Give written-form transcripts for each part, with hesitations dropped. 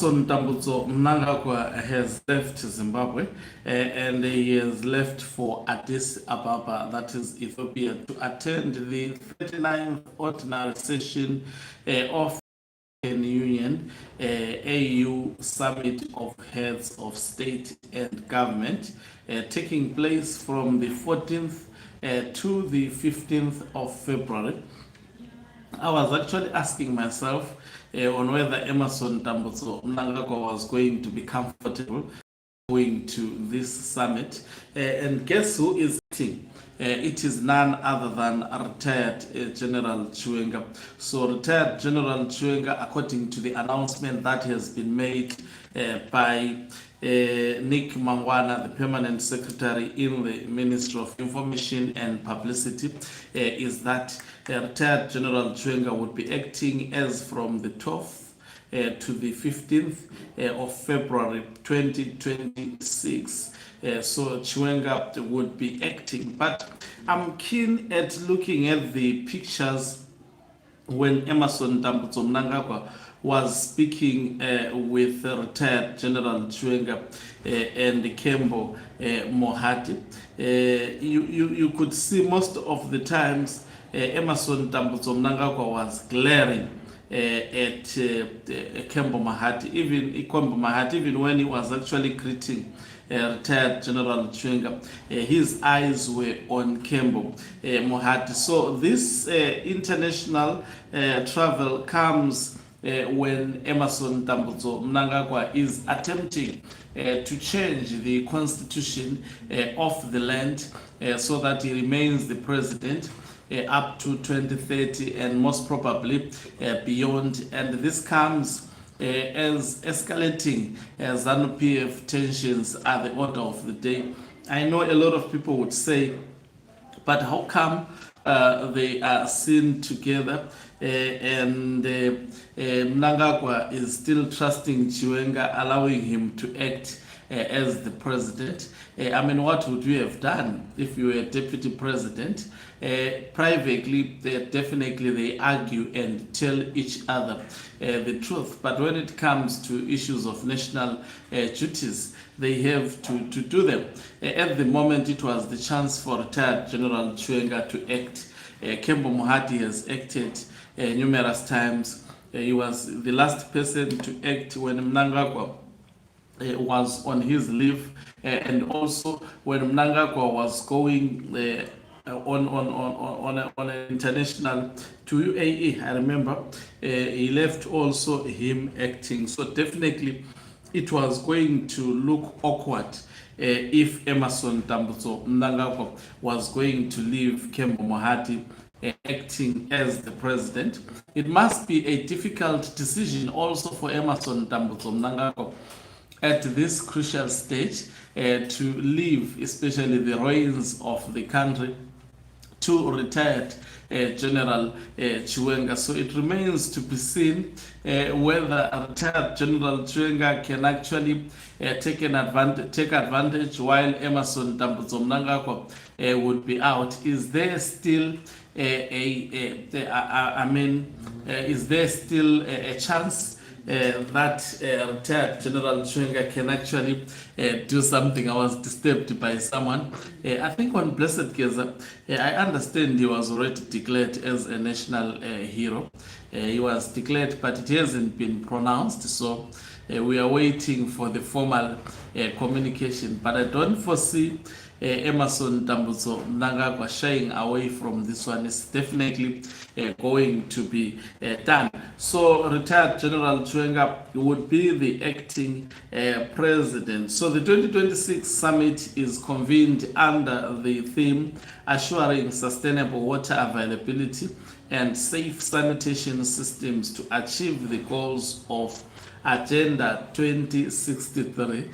Mnangagwa has left Zimbabwe and he has left for Addis Ababa, that is Ethiopia, to attend the 39th ordinary session of the Union AU Summit of Heads of State and Government, taking place from the 14th to the 15th of February. I was actually asking myself on whether Emerson Mnangagwa was going to be comfortable going to this summit. And guess who is acting? It is none other than retired General Chiwenga. So retired General Chiwenga, according to the announcement that has been made by Nick Mangwana, the permanent secretary in the Ministry of Information and Publicity, is that retired General Chiwenga would be acting as from the 12th to the 15th of February 2026. So Chiwenga would be acting. But I'm keen at looking at the pictures when Emerson Mnangagwa was speaking with retired General Chiwenga and Kembo Mohati. You could see most of the times Emerson Mnangagwa was glaring at Kembo Mahati, even when he was actually greeting retired General Chiwenga, his eyes were on Kembo Mohati. So this international travel comes when Emerson Mnangagwa is attempting to change the constitution of the land so that he remains the president up to 2030 and most probably beyond. And this comes as escalating ZANU-PF tensions are the order of the day. I know a lot of people would say, but how come they are seen together and Mnangagwa is still trusting Chiwenga, allowing him to act as the president? I mean, what would you have done if you were deputy president? Privately, definitely they argue and tell each other the truth. But when it comes to issues of national duties, they have to do them. At the moment, it was the chance for retired General Chiwenga to act. Kembo Mohati has acted numerous times. He was the last person to act when Mnangagwa was on his leave, and also when Mnangagwa was going on an international to UAE, I remember he left also him acting. So definitely it was going to look awkward if Emerson Mnangagwa was going to leave Kembo Mohati acting as the president. It must be a difficult decision also for Emerson Mnangagwa at this crucial stage to leave, especially the reins of the country, to retired General Chiwenga. So it remains to be seen whether retired General Chiwenga can actually take advantage while Emerson Mnangagwa would be out. Is there still is there still a chance that retired General Chiwenga can actually do something? I was disturbed by someone. I think on Blessed Geza, I understand he was already declared as a national hero. He was declared, but it hasn't been pronounced. So we are waiting for the formal communication. But I don't foresee Emerson Mnangagwa shying away from this one. Is definitely going to be done. So retired General Chiwenga would be the acting president. So the 2026 summit is convened under the theme Assuring Sustainable Water Availability and Safe Sanitation Systems to Achieve the Goals of Agenda 2063.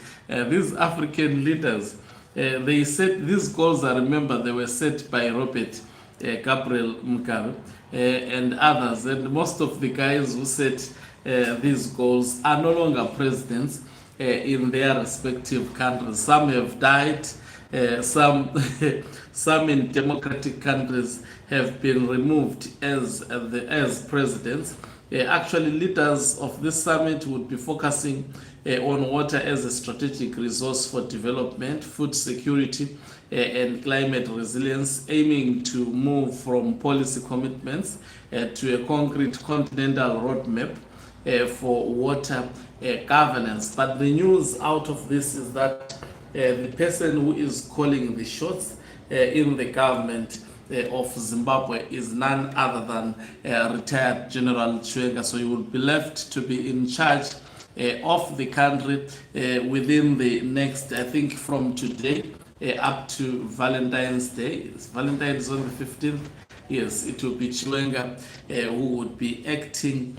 These African leaders, they set these goals. I remember they were set by Robert Gabriel Mugabe and others, and most of the guys who set these goals are no longer presidents in their respective countries. Some have died, some in democratic countries have been removed as presidents. Actually, leaders of this summit would be focusing on water as a strategic resource for development, food security, and climate resilience, aiming to move from policy commitments to a concrete continental roadmap for water governance. But the news out of this is that the person who is calling the shots in the government of Zimbabwe is none other than retired General Chiwenga. So he will be left to be in charge of the country within the next, I think, from today up to Valentine's Day. Valentine's on the 15th. Yes, it will be Chiwenga who would be acting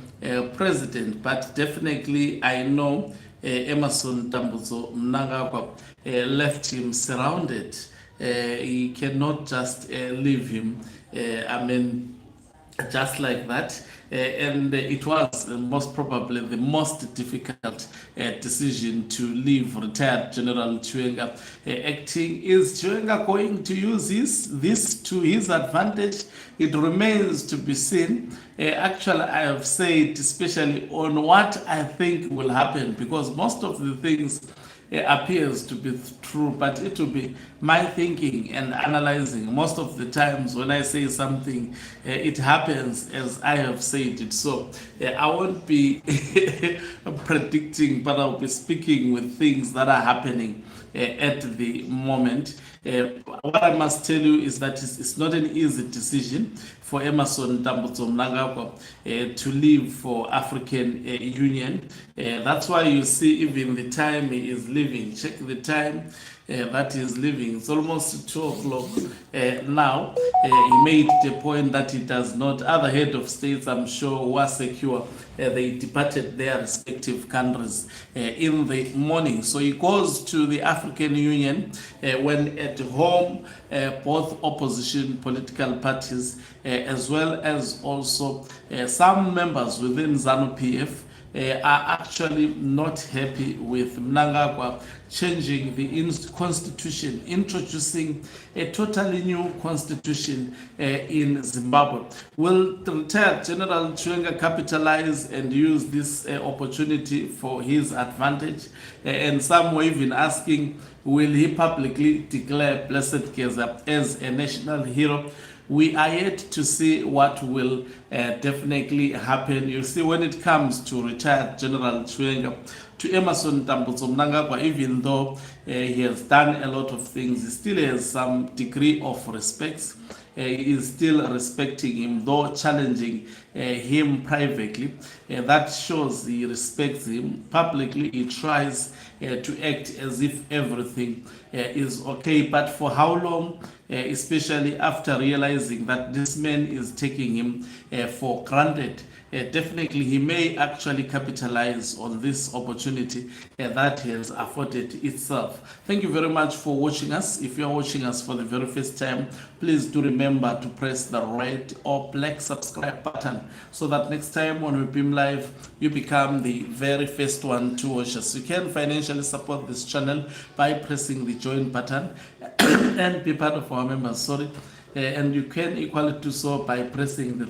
president. But definitely, I know Emerson Mnangagwa left him surrounded. He cannot just leave him. Just like that. And it was most probably the most difficult decision to leave retired General Chiwenga acting. Is Chiwenga going to use this to his advantage? It remains to be seen. Actually, I have said, especially on what I think will happen, because most of the things appears to be true, but it will be my thinking and analyzing. Most of the times when I say something, it happens as I have said it. So I won't be predicting, but I'll be speaking with things that are happening at the moment. What I must tell you is that it's not an easy decision for Emerson Mnangagwa to leave for African Union. That's why you see even the time he is leaving. Check the time that he is leaving. It's almost 2 o'clock now. He made the point that he does not. Other head of states, I'm sure, were secure. They departed their respective countries in the morning. So he goes to the African Union when at home both opposition political parties as well as also some members within ZANU-PF are actually not happy with Mnangagwa changing the constitution, introducing a totally new constitution in Zimbabwe. Will retired General Chiwenga capitalize and use this opportunity for his advantage? And some were even asking, will he publicly declare Blessed Keza as a national hero? We are yet to see what will definitely happen. You see, when it comes to retired General Chiwenga, to Emerson Mnangagwa, even though he has done a lot of things, he still has some degree of respect. He is still respecting him, though challenging him privately. That shows he respects him. Publicly, he tries to act as if everything is okay. But for how long? Especially after realizing that this man is taking him for granted. Definitely he may actually capitalize on this opportunity that has afforded itself. Thank you very much for watching us. If you are watching us for the very first time, please do remember to press the red or black subscribe button so that next time when we beam live, you become the very first one to watch us. You can financially support this channel by pressing the join button and be part of our members. And you can equally do so by pressing the